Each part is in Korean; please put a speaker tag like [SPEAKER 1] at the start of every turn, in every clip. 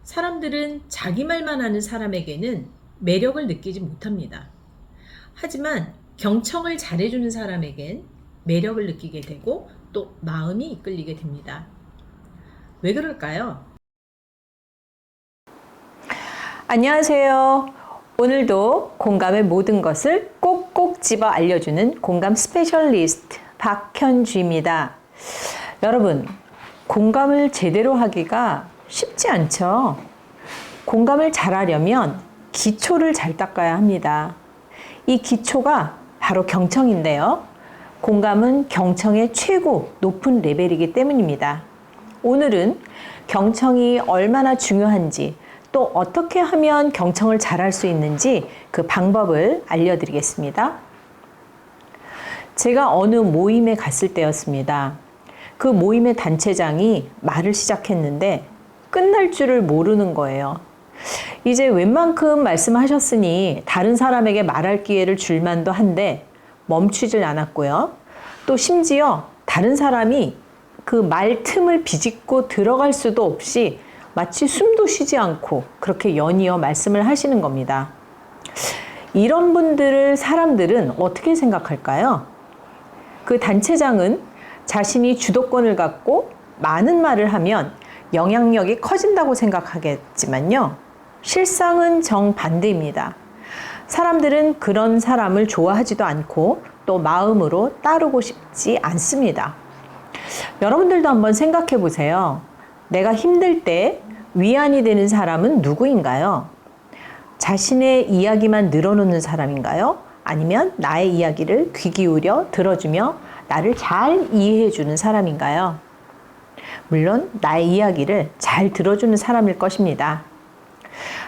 [SPEAKER 1] 사람들은 자기 말만 하는 사람에게는 매력을 느끼지 못합니다. 하지만 경청을 잘해주는 사람에겐 매력을 느끼게 되고 또 마음이 이끌리게 됩니다. 왜 그럴까요?
[SPEAKER 2] 안녕하세요. 오늘도 공감의 모든 것을 꼭꼭 집어 알려주는 공감 스페셜리스트 박현주입니다. 여러분, 공감을 제대로 하기가 쉽지 않죠? 공감을 잘하려면 기초를 잘 닦아야 합니다. 이 기초가 바로 경청인데요. 공감은 경청의 최고 높은 레벨이기 때문입니다. 오늘은 경청이 얼마나 중요한지 또 어떻게 하면 경청을 잘할 수 있는지 그 방법을 알려드리겠습니다. 제가 어느 모임에 갔을 때였습니다. 그 모임의 단체장이 말을 시작했는데 끝날 줄을 모르는 거예요. 이제 웬만큼 말씀하셨으니 다른 사람에게 말할 기회를 줄 만도 한데 멈추질 않았고요. 또 심지어 다른 사람이 그 말 틈을 비집고 들어갈 수도 없이 마치 숨도 쉬지 않고 그렇게 연이어 말씀을 하시는 겁니다. 이런 분들을 사람들은 어떻게 생각할까요? 그 단체장은 자신이 주도권을 갖고 많은 말을 하면 영향력이 커진다고 생각하겠지만요. 실상은 정반대입니다. 사람들은 그런 사람을 좋아하지도 않고 또 마음으로 따르고 싶지 않습니다. 여러분들도 한번 생각해 보세요. 내가 힘들 때 위안이 되는 사람은 누구인가요? 자신의 이야기만 늘어놓는 사람인가요? 아니면 나의 이야기를 귀 기울여 들어주며 나를 잘 이해해 주는 사람인가요? 물론 나의 이야기를 잘 들어주는 사람일 것입니다.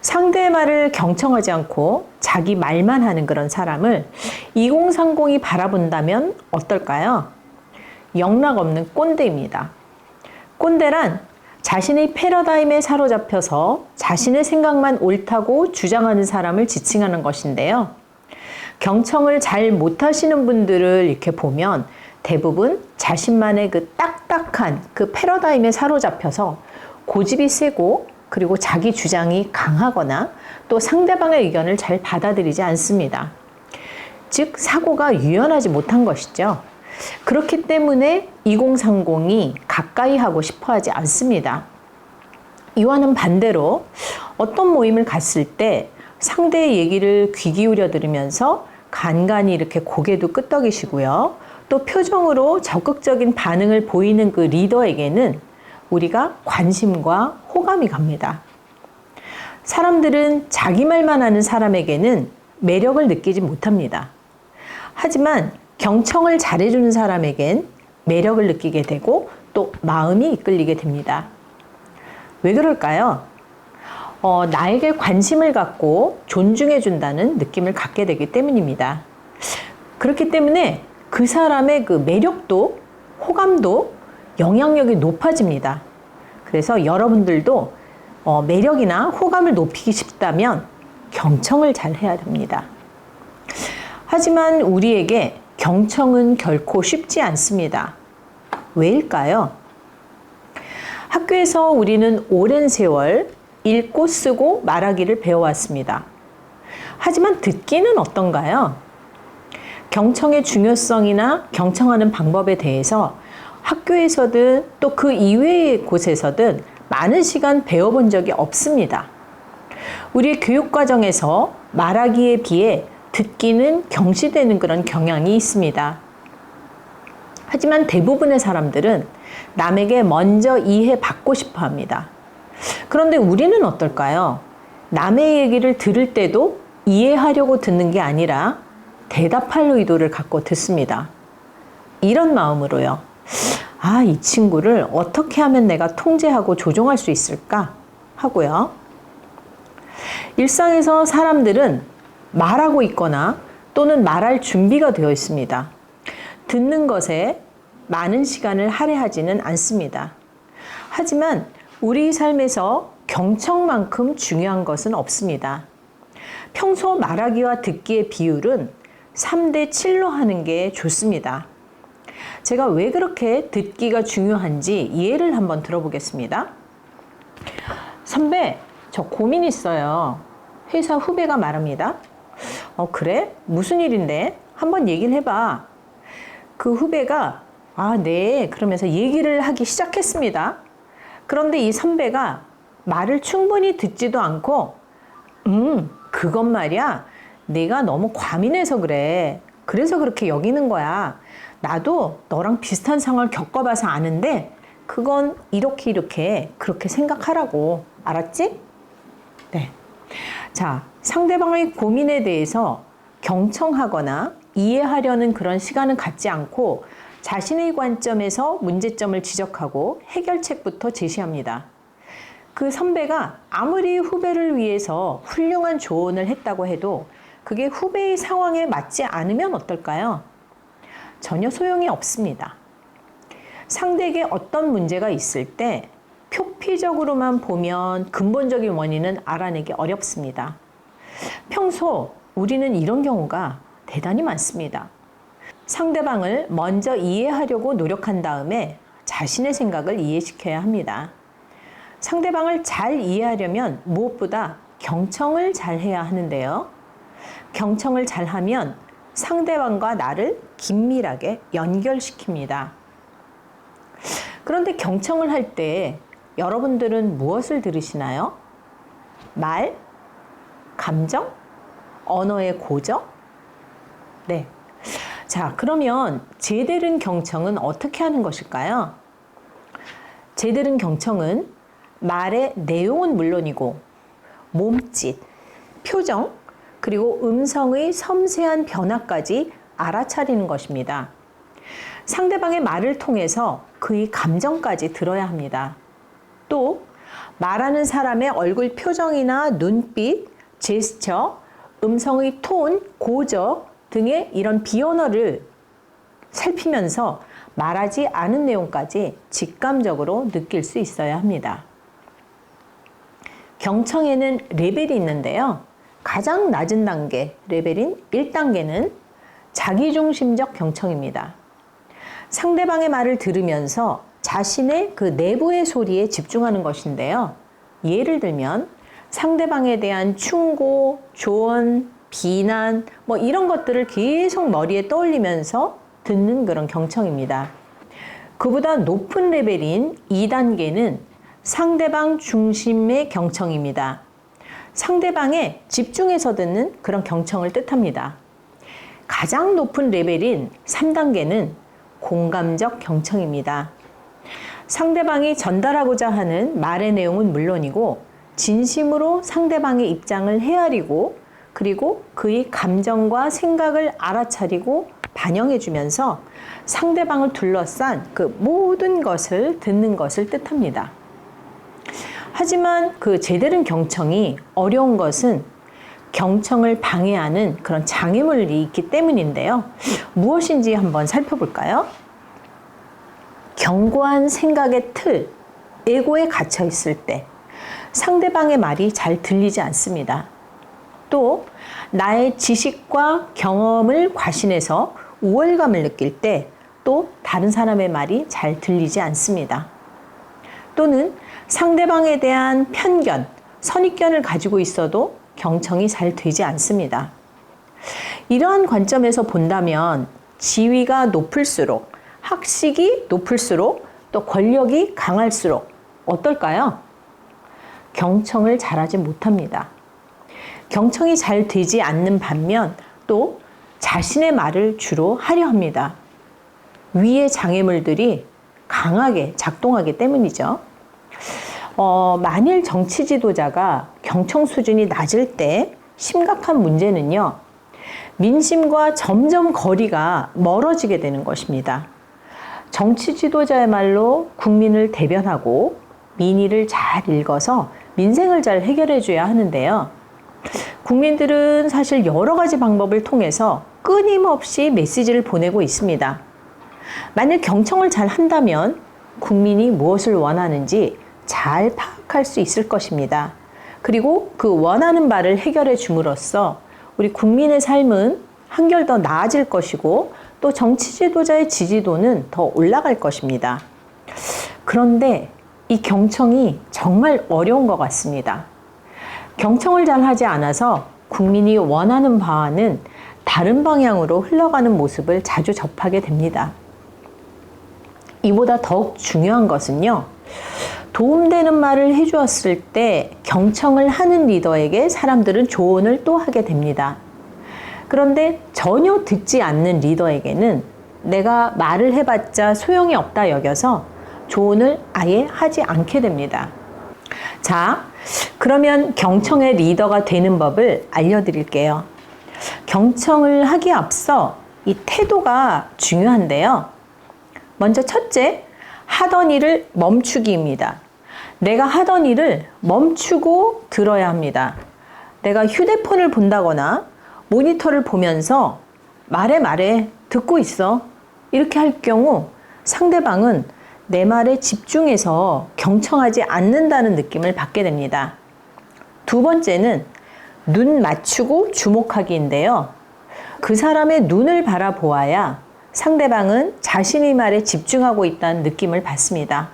[SPEAKER 2] 상대의 말을 경청하지 않고 자기 말만 하는 그런 사람을 2030이 바라본다면 어떨까요? 영락없는 꼰대입니다. 꼰대란 자신의 패러다임에 사로잡혀서 자신의 생각만 옳다고 주장하는 사람을 지칭하는 것인데요. 경청을 잘 못하시는 분들을 이렇게 보면 대부분 자신만의 그 딱딱한 그 패러다임에 사로잡혀서 고집이 세고 그리고 자기 주장이 강하거나 또 상대방의 의견을 잘 받아들이지 않습니다. 즉 사고가 유연하지 못한 것이죠. 그렇기 때문에 2030이 가까이 하고 싶어 하지 않습니다. 이와는 반대로 어떤 모임을 갔을 때 상대의 얘기를 귀 기울여 들으면서 간간히 이렇게 고개도 끄덕이시고요. 또 표정으로 적극적인 반응을 보이는 그 리더에게는 우리가 관심과 호감이 갑니다. 사람들은 자기 말만 하는 사람에게는 매력을 느끼지 못합니다. 하지만 경청을 잘해주는 사람에겐 매력을 느끼게 되고 또 마음이 이끌리게 됩니다. 왜 그럴까요? 나에게 관심을 갖고 존중해준다는 느낌을 갖게 되기 때문입니다. 그렇기 때문에 그 사람의 그 매력도 호감도 영향력이 높아집니다. 그래서 여러분들도 매력이나 호감을 높이기 싶다면 경청을 잘 해야 됩니다. 하지만 우리에게 경청은 결코 쉽지 않습니다. 왜일까요? 학교에서 우리는 오랜 세월 읽고 쓰고 말하기를 배워왔습니다. 하지만 듣기는 어떤가요? 경청의 중요성이나 경청하는 방법에 대해서 학교에서든 또 그 이외의 곳에서든 많은 시간 배워본 적이 없습니다. 우리의 교육과정에서 말하기에 비해 듣기는 경시되는 그런 경향이 있습니다. 하지만 대부분의 사람들은 남에게 먼저 이해받고 싶어 합니다. 그런데 우리는 어떨까요? 남의 얘기를 들을 때도 이해하려고 듣는 게 아니라 대답할 의도를 갖고 듣습니다. 이런 마음으로요. 이 친구를 어떻게 하면 내가 통제하고 조종할 수 있을까? 하고요. 일상에서 사람들은 말하고 있거나 또는 말할 준비가 되어 있습니다. 듣는 것에 많은 시간을 할애하지는 않습니다. 하지만 우리 삶에서 경청만큼 중요한 것은 없습니다. 평소 말하기와 듣기의 비율은 3대 7로 하는 게 좋습니다. 제가 왜 그렇게 듣기가 중요한지 예를 한번 들어보겠습니다. 선배, 저 고민 있어요. 회사 후배가 말합니다. 그래? 무슨 일인데? 한번 얘기를 해봐. 그 후배가 네. 그러면서 얘기를 하기 시작했습니다. 그런데 이 선배가 말을 충분히 듣지도 않고 그건 말이야. 내가 너무 과민해서 그래. 그래서 그렇게 여기는 거야. 나도 너랑 비슷한 상황을 겪어봐서 아는데 그건 이렇게 그렇게 생각하라고. 알았지? 네. 자, 상대방의 고민에 대해서 경청하거나 이해하려는 그런 시간은 갖지 않고 자신의 관점에서 문제점을 지적하고 해결책부터 제시합니다. 그 선배가 아무리 후배를 위해서 훌륭한 조언을 했다고 해도 그게 후배의 상황에 맞지 않으면 어떨까요? 전혀 소용이 없습니다. 상대에게 어떤 문제가 있을 때 표피적으로만 보면 근본적인 원인은 알아내기 어렵습니다. 평소 우리는 이런 경우가 대단히 많습니다. 상대방을 먼저 이해하려고 노력한 다음에 자신의 생각을 이해시켜야 합니다. 상대방을 잘 이해하려면 무엇보다 경청을 잘 해야 하는데요. 경청을 잘 하면 상대방과 나를 긴밀하게 연결시킵니다. 그런데 경청을 할 때 여러분들은 무엇을 들으시나요? 말, 감정, 언어의 고적? 네. 자, 그러면 제대른 경청은 어떻게 하는 것일까요? 제대른 경청은 말의 내용은 물론이고 몸짓, 표정, 그리고 음성의 섬세한 변화까지 알아차리는 것입니다. 상대방의 말을 통해서 그의 감정까지 들어야 합니다. 또 말하는 사람의 얼굴 표정이나 눈빛, 제스처, 음성의 톤, 고적 등의 이런 비언어를 살피면서 말하지 않은 내용까지 직감적으로 느낄 수 있어야 합니다. 경청에는 레벨이 있는데요. 가장 낮은 단계, 레벨인 1단계는 자기중심적 경청입니다. 상대방의 말을 들으면서 자신의 그 내부의 소리에 집중하는 것인데요. 예를 들면 상대방에 대한 충고, 조언, 비난, 이런 것들을 계속 머리에 떠올리면서 듣는 그런 경청입니다. 그보다 높은 레벨인 2단계는 상대방 중심의 경청입니다. 상대방에 집중해서 듣는 그런 경청을 뜻합니다. 가장 높은 레벨인 3단계는 공감적 경청입니다. 상대방이 전달하고자 하는 말의 내용은 물론이고 진심으로 상대방의 입장을 헤아리고 그리고 그의 감정과 생각을 알아차리고 반영해주면서 상대방을 둘러싼 그 모든 것을 듣는 것을 뜻합니다. 하지만 그 제대른 경청이 어려운 것은 경청을 방해하는 그런 장애물이 있기 때문인데요. 무엇인지 한번 살펴볼까요? 견고한 생각의 틀, 에고에 갇혀 있을 때 상대방의 말이 잘 들리지 않습니다. 또 나의 지식과 경험을 과신해서 우월감을 느낄 때 또 다른 사람의 말이 잘 들리지 않습니다. 또는 상대방에 대한 편견, 선입견을 가지고 있어도 경청이 잘 되지 않습니다. 이러한 관점에서 본다면 지위가 높을수록, 학식이 높을수록, 또 권력이 강할수록 어떨까요? 경청을 잘하지 못합니다. 경청이 잘 되지 않는 반면 또 자신의 말을 주로 하려 합니다. 위의 장애물들이 강하게 작동하기 때문이죠. 만일 정치 지도자가 경청 수준이 낮을 때 심각한 문제는요, 민심과 점점 거리가 멀어지게 되는 것입니다. 정치 지도자야말로 국민을 대변하고 민의를 잘 읽어서 민생을 잘 해결해 줘야 하는데요. 국민들은 사실 여러 가지 방법을 통해서 끊임없이 메시지를 보내고 있습니다. 만일 경청을 잘 한다면 국민이 무엇을 원하는지 잘 파악할 수 있을 것입니다. 그리고 그 원하는 바를 해결해 줌으로써 우리 국민의 삶은 한결 더 나아질 것이고 또 정치 지도자의 지지도는 더 올라갈 것입니다. 그런데 이 경청이 정말 어려운 것 같습니다. 경청을 잘 하지 않아서 국민이 원하는 바와는 다른 방향으로 흘러가는 모습을 자주 접하게 됩니다. 이보다 더욱 중요한 것은요, 도움되는 말을 해주었을 때 경청을 하는 리더에게 사람들은 조언을 또 하게 됩니다. 그런데 전혀 듣지 않는 리더에게는 내가 말을 해봤자 소용이 없다 여겨서 조언을 아예 하지 않게 됩니다. 자, 그러면 경청의 리더가 되는 법을 알려드릴게요. 경청을 하기에 앞서 이 태도가 중요한데요. 먼저 첫째, 하던 일을 멈추기입니다. 내가 하던 일을 멈추고 들어야 합니다. 내가 휴대폰을 본다거나 모니터를 보면서 말해 듣고 있어 이렇게 할 경우 상대방은 내 말에 집중해서 경청하지 않는다는 느낌을 받게 됩니다. 두 번째는 눈 맞추고 주목하기인데요. 그 사람의 눈을 바라보아야 상대방은 자신의 말에 집중하고 있다는 느낌을 받습니다.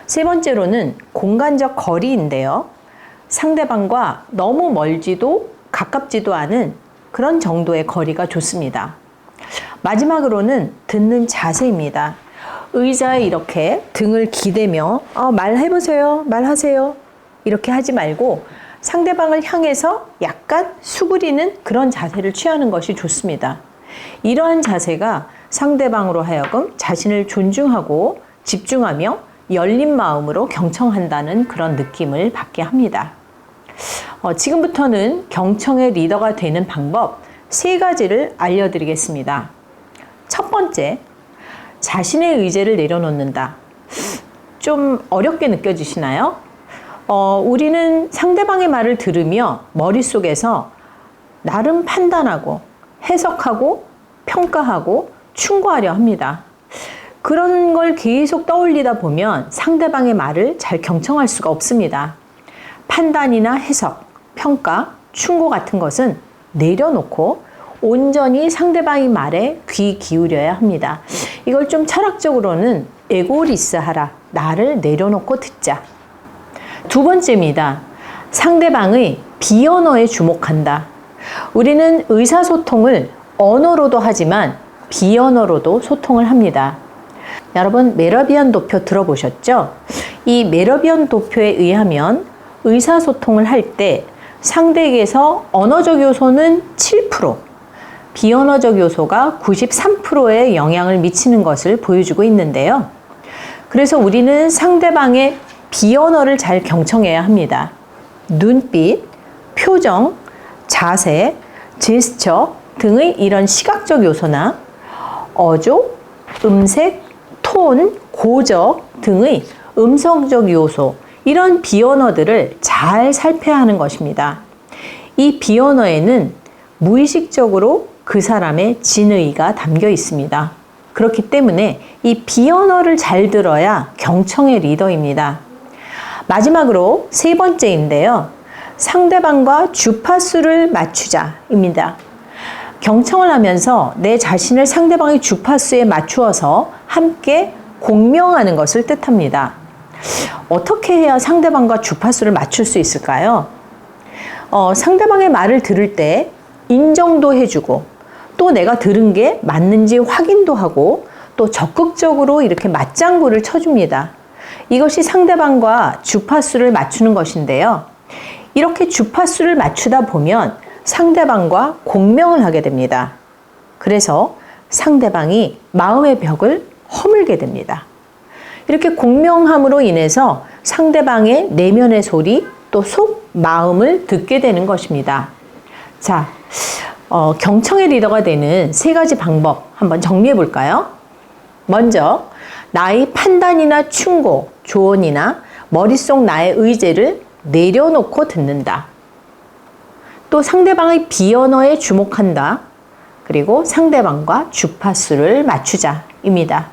[SPEAKER 2] 세 번째로는 공간적 거리인데요. 상대방과 너무 멀지도 가깝지도 않은 그런 정도의 거리가 좋습니다. 마지막으로는 듣는 자세입니다. 의자에 이렇게 등을 기대며 말해보세요, 말하세요 이렇게 하지 말고 상대방을 향해서 약간 수그리는 그런 자세를 취하는 것이 좋습니다. 이러한 자세가 상대방으로 하여금 자신을 존중하고 집중하며 열린 마음으로 경청한다는 그런 느낌을 받게 합니다. 지금부터는 경청의 리더가 되는 방법 3가지를 알려드리겠습니다. 첫 번째, 자신의 의제를 내려놓는다. 좀 어렵게 느껴지시나요? 우리는 상대방의 말을 들으며 머릿속에서 나름 판단하고 해석하고 평가하고 충고하려 합니다. 그런 걸 계속 떠올리다 보면 상대방의 말을 잘 경청할 수가 없습니다. 판단이나 해석, 평가, 충고 같은 것은 내려놓고 온전히 상대방의 말에 귀 기울여야 합니다. 이걸 좀 철학적으로는 에고리스하라, 나를 내려놓고 듣자. 두 번째입니다. 상대방의 비언어에 주목한다. 우리는 의사소통을 언어로도 하지만 비언어로도 소통을 합니다. 여러분, 메러비안 도표 들어보셨죠? 이 메러비안 도표에 의하면 의사소통을 할 때 상대에게서 언어적 요소는 7%, 비언어적 요소가 93%의 영향을 미치는 것을 보여주고 있는데요. 그래서 우리는 상대방의 비언어를 잘 경청해야 합니다. 눈빛, 표정, 자세, 제스처 등의 이런 시각적 요소나 어조, 음색, 톤, 고적 등의 음성적 요소, 이런 비언어들을 잘 살펴야 하는 것입니다. 이 비언어에는 무의식적으로 그 사람의 진의가 담겨 있습니다. 그렇기 때문에 이 비언어를 잘 들어야 경청의 리더입니다. 마지막으로 3번째인데요. 상대방과 주파수를 맞추자입니다. 경청을 하면서 내 자신을 상대방의 주파수에 맞추어서 함께 공명하는 것을 뜻합니다. 어떻게 해야 상대방과 주파수를 맞출 수 있을까요? 상대방의 말을 들을 때 인정도 해주고 또 내가 들은 게 맞는지 확인도 하고 또 적극적으로 이렇게 맞장구를 쳐줍니다. 이것이 상대방과 주파수를 맞추는 것인데요. 이렇게 주파수를 맞추다 보면 상대방과 공명을 하게 됩니다. 그래서 상대방이 마음의 벽을 허물게 됩니다. 이렇게 공명함으로 인해서 상대방의 내면의 소리 또 속 마음을 듣게 되는 것입니다. 자, 경청의 리더가 되는 3가지 방법 한번 정리해 볼까요? 먼저 나의 판단이나 충고, 조언이나 머릿속 나의 의제를 내려놓고 듣는다. 또 상대방의 비언어에 주목한다. 그리고 상대방과 주파수를 맞추자입니다.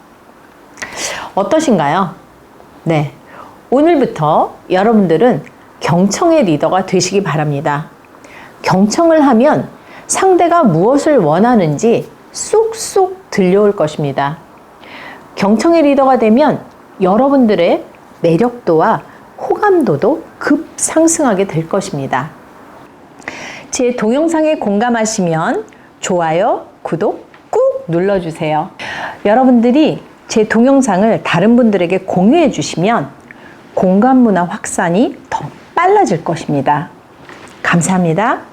[SPEAKER 2] 어떠신가요? 네, 오늘부터 여러분들은 경청의 리더가 되시기 바랍니다. 경청을 하면 상대가 무엇을 원하는지 쏙쏙 들려올 것입니다. 경청의 리더가 되면 여러분들의 매력도와 호감도도 급상승하게 될 것입니다. 제 동영상에 공감하시면 좋아요, 구독 꾹 눌러주세요. 여러분들이 제 동영상을 다른 분들에게 공유해 주시면 공감 문화 확산이 더 빨라질 것입니다. 감사합니다.